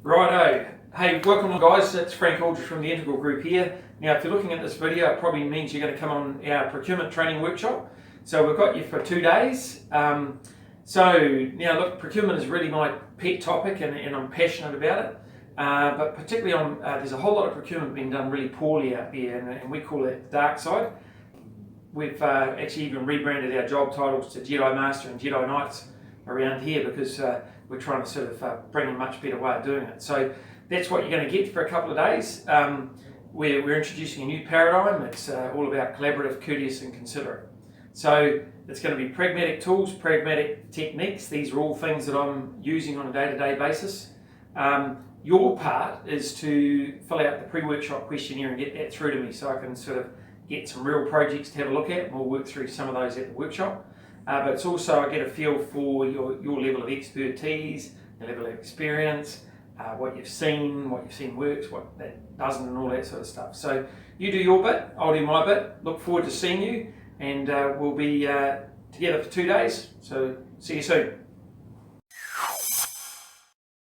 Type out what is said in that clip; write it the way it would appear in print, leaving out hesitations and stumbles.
Righto. Hey, welcome guys, it's Frank Aldridge from the Integral Group here. Now if you're looking at this video, it probably means you're going to come on our procurement training workshop. So we've got you for 2 days. So now look, procurement is really my pet topic and I'm passionate about it. But particularly on, there's a whole lot of procurement being done really poorly out there and we call it the dark side. We've actually even rebranded our job titles to Jedi Master and Jedi Knights around here because we're trying to sort of bring a much better way of doing it. So that's what you're going to get for a couple of days. We're introducing a new paradigm. It's all about collaborative, courteous and considerate. So it's going to be pragmatic tools, pragmatic techniques. These are all things that I'm using on a day-to-day basis. Your part is to fill out the pre-workshop questionnaire and get that through to me so I can sort of get some real projects to have a look at, and we'll work through some of those at the workshop. But it's also, I get a feel for your level of expertise, your level of experience, what you've seen works, what that doesn't, and all that sort of stuff. So you do your bit, I'll do my bit. Look forward to seeing you, and we'll be together for 2 days. So see you soon.